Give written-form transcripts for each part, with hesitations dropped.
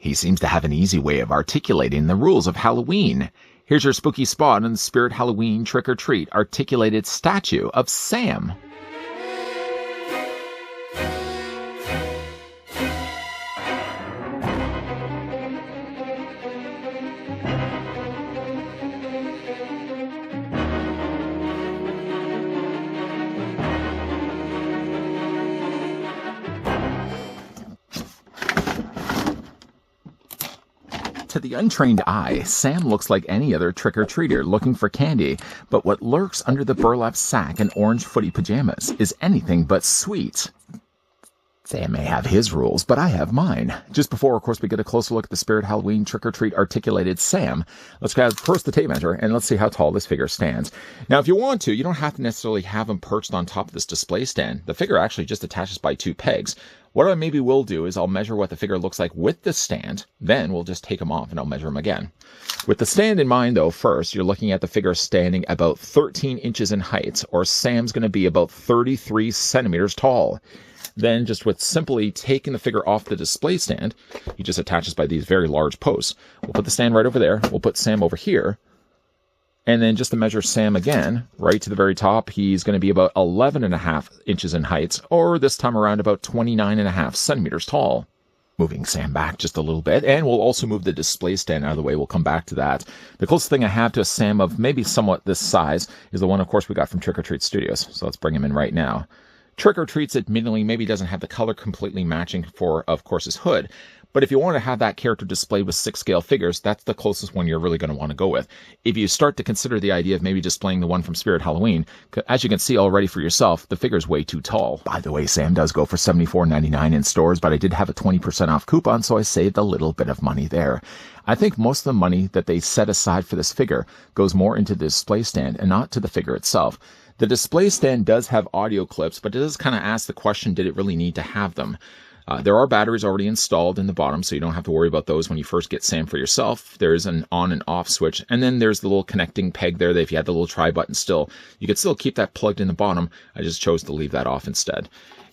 He seems to have an easy way of articulating the rules of Halloween. Here's your spooky spot on the Spirit Halloween trick-or-treat articulated statue of Sam. To the untrained eye, Sam looks like any other trick-or-treater looking for candy, but what lurks under the burlap sack and orange footy pajamas is anything but sweet. Sam may have his rules, but I have mine. Just before, of course, we get a closer look at the Spirit Halloween trick-or-treat articulated Sam, let's grab first the tape measure and let's see how tall this figure stands. Now, if you want to, you don't have to necessarily have him perched on top of this display stand. The figure actually just attaches by 2 pegs. What I maybe will do is I'll measure what the figure looks like with the stand, then we'll just take him off and I'll measure him again. With the stand in mind, though, first, you're looking at the figure standing about 13 inches in height, or Sam's going to be about 33 centimeters tall. Then, just with simply taking the figure off the display stand, he just attaches by these very large posts. We'll put the stand right over there, we'll put Sam over here, and then just to measure Sam again, right to the very top, he's going to be about 11.5 inches in height, or this time around about 29.5 centimeters tall. Moving Sam back just a little bit, and we'll also move the display stand out of the way. We'll come back to that. The closest thing I have to a Sam of maybe somewhat this size is the one, of course, we got from Trick or Treat Studios. So let's bring him in right now. Trick or Treats, admittedly, maybe doesn't have the color completely matching for, of course, his hood. But if you want to have that character displayed with 6-scale figures, that's the closest one you're really going to want to go with. If you start to consider the idea of maybe displaying the one from Spirit Halloween, as you can see already for yourself, the figure's way too tall. By the way, Sam does go for $74.99 in stores, but I did have a 20% off coupon, so I saved a little bit of money there. I think most of the money that they set aside for this figure goes more into the display stand and not to the figure itself. The display stand does have audio clips, but it does kind of ask the question, did it really need to have them? There are batteries already installed in the bottom, so you don't have to worry about those when you first get Sam for yourself. There's an on and off switch, and then there's the little connecting peg there that if you had the little try button still, you could still keep that plugged in the bottom. I just chose to leave that off instead.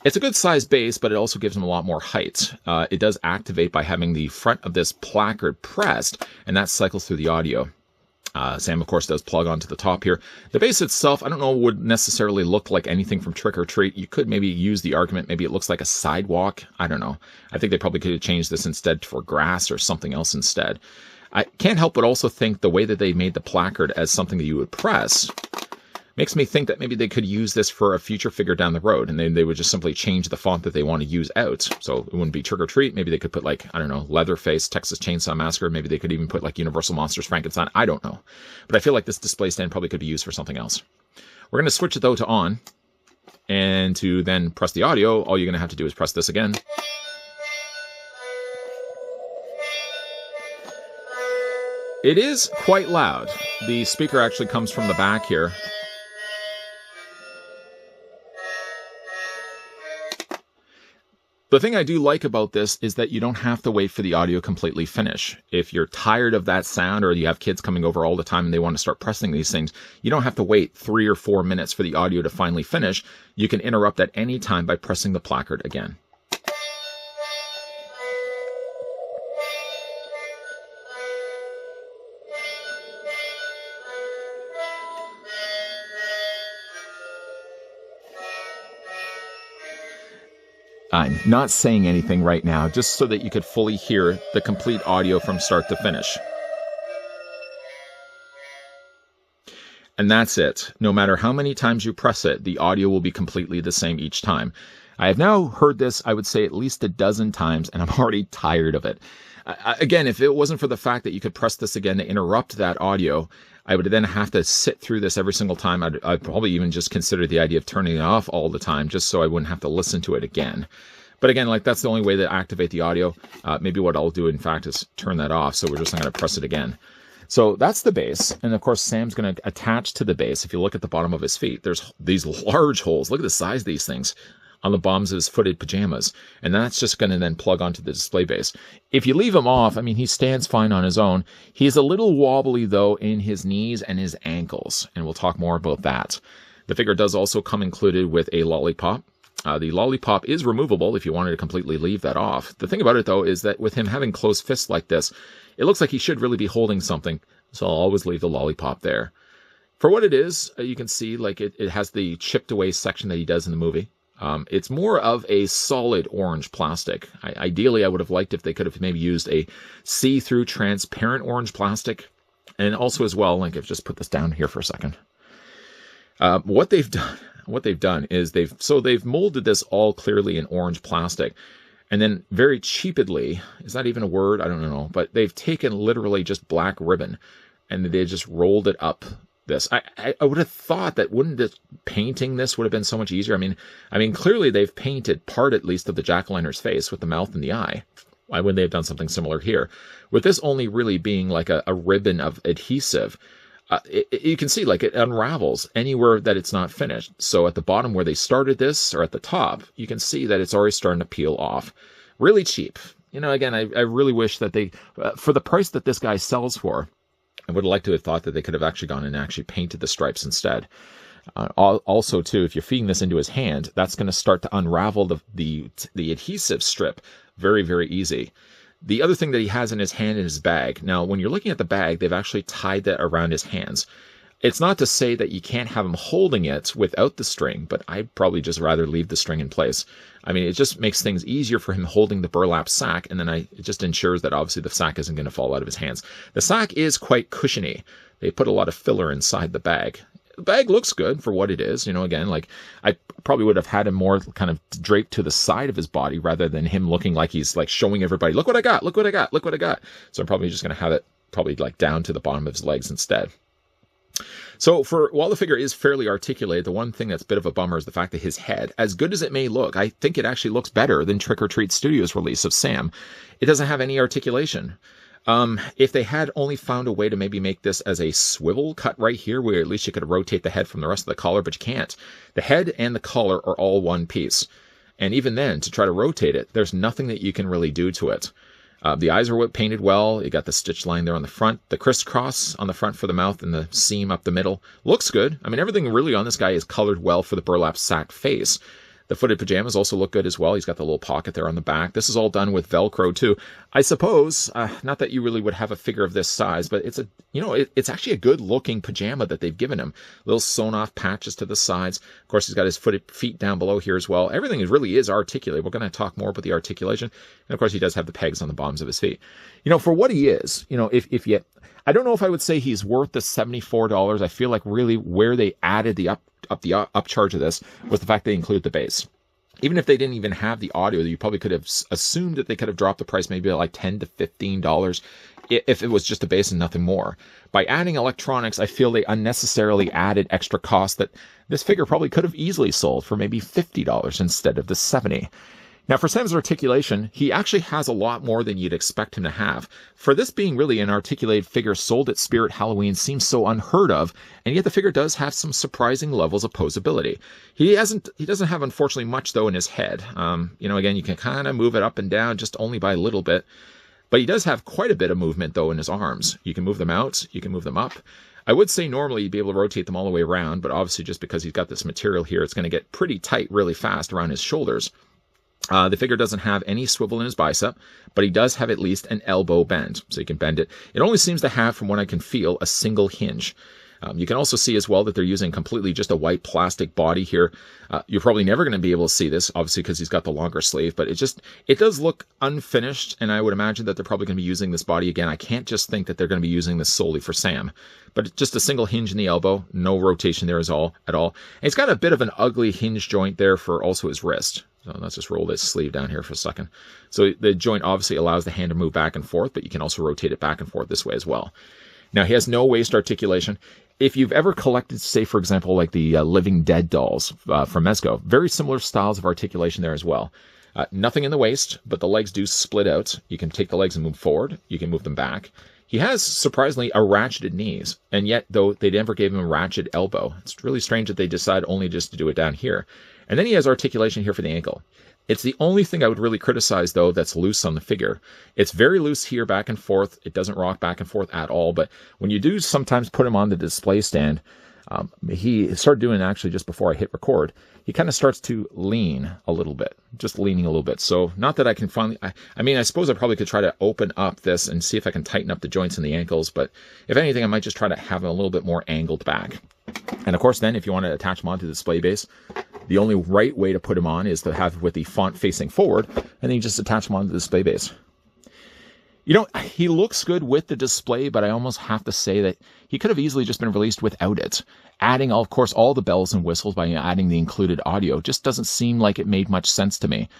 It's a good size base, but it also gives them a lot more height. It does activate by having the front of this placard pressed, and that cycles through the audio. Sam, of course, does plug onto the top here. The base itself, I don't know, would necessarily look like anything from Trick or Treat. You could maybe use the argument, maybe it looks like a sidewalk. I don't know. I think they probably could have changed this instead for grass or something else instead. I can't help but also think the way that they made the placard as something that you would press makes me think that maybe they could use this for a future figure down the road, and then they would just simply change the font that they want to use out. So it wouldn't be Trick or Treat. Maybe they could put, like, I don't know, Leatherface, Texas Chainsaw Massacre. Maybe they could even put, like, Universal Monsters, Frankenstein. I don't know. But I feel like this display stand probably could be used for something else. We're going to switch it, though, to on. And to then press the audio, all you're going to have to do is press this again. It is quite loud. The speaker actually comes from the back here. The thing I do like about this is that you don't have to wait for the audio completely finish. If you're tired of that sound, or you have kids coming over all the time and they want to start pressing these things, you don't have to wait 3 or 4 minutes for the audio to finally finish. You can interrupt at any time by pressing the placard again. I'm not saying anything right now, just so that you could fully hear the complete audio from start to finish. And that's it. No matter how many times you press it, the audio will be completely the same each time. I have now heard this, I would say, at least a dozen times, and I'm already tired of it. Again, if it wasn't for the fact that you could press this again to interrupt that audio, I would then have to sit through this every single time. I'd probably even just consider the idea of turning it off all the time, just so I wouldn't have to listen to it again. But again, like, that's the only way to activate the audio. Maybe what I'll do, in fact, is turn that off, so we're just not going to press it again. So that's the base, and of course Sam's going to attach to the base. If you look at the bottom of his feet, there's these large holes. Look at the size of these things on the bottoms of his footed pajamas, and that's just going to then plug onto the display base. If you leave him off, I mean, he stands fine on his own. He's a little wobbly, though, in his knees and his ankles, and we'll talk more about that. The figure does also come included with a lollipop. The lollipop is removable if you wanted to completely leave that off. The thing about it, though, is that with him having closed fists like this, it looks like he should really be holding something, so I'll always leave the lollipop there. For what it is, you can see like it has the chipped away section that he does in the movie. It's more of a solid orange plastic. Ideally, I would have liked if they could have maybe used a see-through transparent orange plastic. And also as well, like I've just put this down here for a second. What they've done is they've molded this all clearly in orange plastic. And then very cheaply, is that even a word? I don't know. But they've taken literally just black ribbon and they just rolled it up this. I would have thought that painting this would have been so much easier. I mean, clearly they've painted part at least of the jack-o'-lanterns face with the mouth and the eye. Why wouldn't they have done something similar here? With this only really being like a ribbon of adhesive, you can see like it unravels anywhere that it's not finished. So at the bottom where they started this, or at the top, you can see that it's already starting to peel off. Really cheap. You know, again, I really wish that they, for the price that this guy sells for, I would have liked to have thought that they could have actually gone and actually painted the stripes instead. Also, too, if you're feeding this into his hand, that's going to start to unravel the adhesive strip very, very easy. The other thing that he has in his hand is his bag. Now, when you're looking at the bag, they've actually tied that around his hands. It's not to say that you can't have him holding it without the string, but I'd probably just rather leave the string in place. I mean, it just makes things easier for him holding the burlap sack, and then it just ensures that obviously the sack isn't going to fall out of his hands. The sack is quite cushiony. They put a lot of filler inside the bag. The bag looks good for what it is. You know, again, like I probably would have had him more kind of draped to the side of his body rather than him looking like he's like showing everybody, look what I got, look what I got, look what I got. So I'm probably just going to have it probably like down to the bottom of his legs instead. So while the figure is fairly articulated, the one thing that's a bit of a bummer is the fact that his head, as good as it may look, I think it actually looks better than Trick or Treat Studios' release of Sam. It doesn't have any articulation. If they had only found a way to maybe make this as a swivel cut right here, where at least you could rotate the head from the rest of the collar, but you can't. The head and the collar are all one piece. And even then, to try to rotate it, there's nothing that you can really do to it. The eyes are painted well. You got the stitch line there on the front. The crisscross on the front for the mouth and the seam up the middle looks good. I mean, everything really on this guy is colored well for the burlap sack face. The footed pajamas also look good as well. He's got the little pocket there on the back. This is all done with Velcro too. I suppose, not that you really would have a figure of this size, but it's actually a good looking pajama that they've given him. Little sewn off patches to the sides. Of course, he's got his feet down below here as well. Everything really is articulated. We're going to talk more about the articulation. And of course, he does have the pegs on the bottoms of his feet. You know, for what he is, you know, I don't know if I would say he's worth the $74. I feel like really where they added the upcharge of this was the fact they included the bass. Even if they didn't even have the audio, you probably could have assumed that they could have dropped the price maybe like $10 to $15 if it was just a bass and nothing more. By adding electronics, I feel they unnecessarily added extra cost that this figure probably could have easily sold for maybe $50 instead of the $70. Now, for Sam's articulation, he actually has a lot more than you'd expect him to have. For this being really an articulated figure sold at Spirit Halloween seems so unheard of, and yet the figure does have some surprising levels of posability. He doesn't have, unfortunately, much, though, in his head. Again, you can kind of move it up and down just only by a little bit. But he does have quite a bit of movement, though, in his arms. You can move them out, you can move them up. I would say normally you'd be able to rotate them all the way around, but obviously just because he's got this material here, it's going to get pretty tight really fast around his shoulders. The figure doesn't have any swivel in his bicep, but he does have at least an elbow bend, so you can bend it. It only seems to have, from what I can feel, a single hinge. You can also see as well that they're using completely just a white plastic body here. You're probably never going to be able to see this, obviously, because he's got the longer sleeve, but it does look unfinished, and I would imagine that they're probably going to be using this body again. I can't just think that they're going to be using this solely for Sam, but just a single hinge in the elbow, no rotation there at all. And he's got a bit of an ugly hinge joint there for also his wrist. So let's just roll this sleeve down here for a second. So the joint obviously allows the hand to move back and forth, but you can also rotate it back and forth this way as well. Now, he has no waist articulation. If you've ever collected, say, for example, like the Living Dead dolls from Mezco, very similar styles of articulation there as well. Nothing in the waist, but the legs do split out. You can take the legs and move forward. You can move them back. He has, surprisingly, a ratcheted knees, and yet, though, they never gave him a ratchet elbow. It's really strange that they decide only just to do it down here. And then he has articulation here for the ankle. It's the only thing I would really criticize, though, that's loose on the figure. It's very loose here back and forth. It doesn't rock back and forth at all. But when you do sometimes put him on the display stand, He started doing actually just before I hit record. He kind of starts to lean a little bit, just leaning a little bit. So not that I can finally, I mean, I suppose I probably could try to open up this and see if I can tighten up the joints in the ankles. But if anything, I might just try to have him a little bit more angled back. And of course, then if you want to attach him onto the display base, the only right way to put him on is to have with the font facing forward, and then you just attach him onto the display base. You know, he looks good with the display, but I almost have to say that he could have easily just been released without it. Adding, of course, all the bells and whistles by adding the included audio just doesn't seem like it made much sense to me.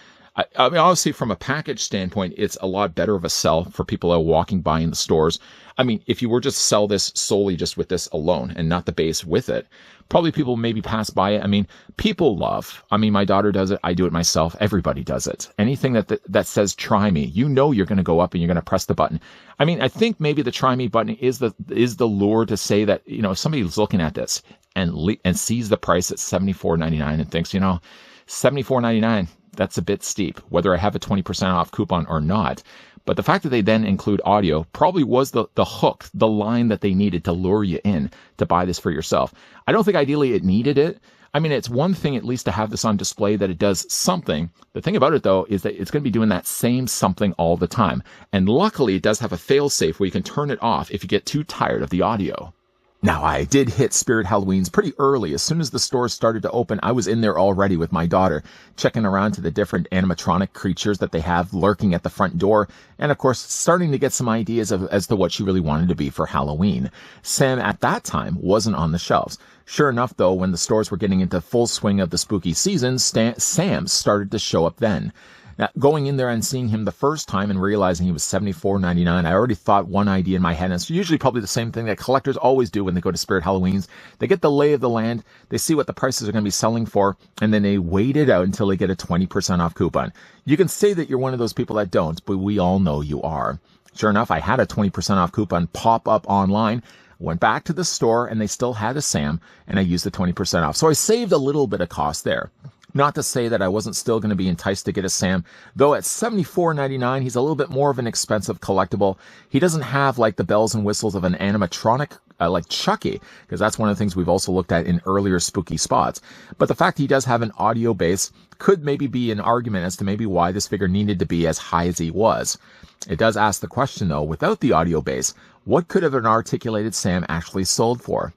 I mean, obviously, from a package standpoint, it's a lot better of a sell for people that are walking by in the stores. I mean, if you were just sell this solely just with this alone and not the base with it, probably people maybe pass by it. I mean, people love. I mean, my daughter does it. I do it myself. Everybody does it. Anything that says try me, you know you're going to go up and you're going to press the button. I mean, I think maybe the try me button is the lure to say that, you know, if somebody's looking at this and sees the price at $74.99 and thinks, you know, $74.99. That's a bit steep, whether I have a 20% off coupon or not. But the fact that they then include audio probably was the hook, the line that they needed to lure you in to buy this for yourself. I don't think ideally it needed it. I mean, it's one thing at least to have this on display that it does something. The thing about it, though, is that it's going to be doing that same something all the time. And luckily, it does have a fail-safe where you can turn it off if you get too tired of the audio. Now, I did hit Spirit Halloweens pretty early. As soon as the stores started to open, I was in there already with my daughter, checking around to the different animatronic creatures that they have lurking at the front door, and of course, starting to get some ideas as to what she really wanted to be for Halloween. Sam, at that time, wasn't on the shelves. Sure enough, though, when the stores were getting into full swing of the spooky season, Sam started to show up then. Now, going in there and seeing him the first time and realizing he was $74.99, I already thought one idea in my head, and it's usually probably the same thing that collectors always do when they go to Spirit Halloweens. They get the lay of the land, they see what the prices are going to be selling for, and then they wait it out until they get a 20% off coupon. You can say that you're one of those people that don't, but we all know you are. Sure enough, I had a 20% off coupon pop up online, went back to the store, and they still had a Sam, and I used the 20% off. So I saved a little bit of cost there. Not to say that I wasn't still going to be enticed to get a Sam, though at $74.99, he's a little bit more of an expensive collectible. He doesn't have like the bells and whistles of an animatronic like Chucky, because that's one of the things we've also looked at in earlier spooky spots. But the fact he does have an audio base could maybe be an argument as to maybe why this figure needed to be as high as he was. It does ask the question, though, without the audio base, what could have an articulated Sam actually sold for?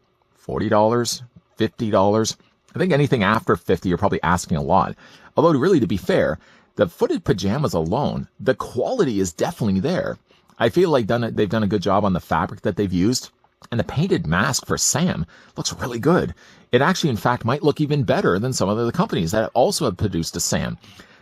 $40? $50? I think anything after 50, you're probably asking a lot. Although, really, to be fair, the footed pajamas alone, the quality is definitely there. I feel like they've done a good job on the fabric that they've used. And the painted mask for Sam looks really good. It actually, in fact, might look even better than some of the companies that also have produced a Sam.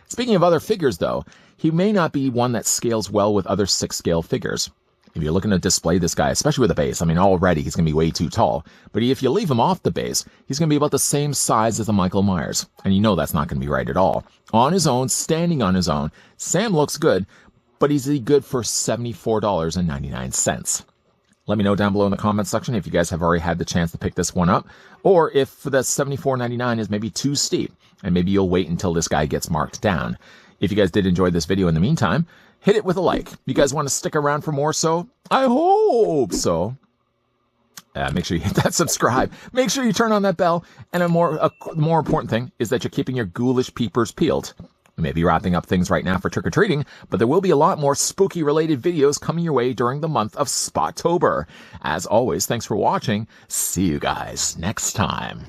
Speaking of other figures, though, he may not be one that scales well with other 6-scale figures. If you're looking to display this guy, especially with a base, I mean, already he's going to be way too tall. But if you leave him off the base, he's going to be about the same size as a Michael Myers. And you know that's not going to be right at all. On his own, standing on his own, Sam looks good, but he's good for $74.99. Let me know down below in the comments section if you guys have already had the chance to pick this one up, or if the $74.99 is maybe too steep, and maybe you'll wait until this guy gets marked down. If you guys did enjoy this video in the meantime, hit it with a like. You guys want to stick around for more so? I hope so. Make sure you hit that subscribe. Make sure you turn on that bell. And a more important thing is that you're keeping your ghoulish peepers peeled. We may be wrapping up things right now for trick-or-treating, but there will be a lot more spooky-related videos coming your way during the month of Spottober. As always, thanks for watching. See you guys next time.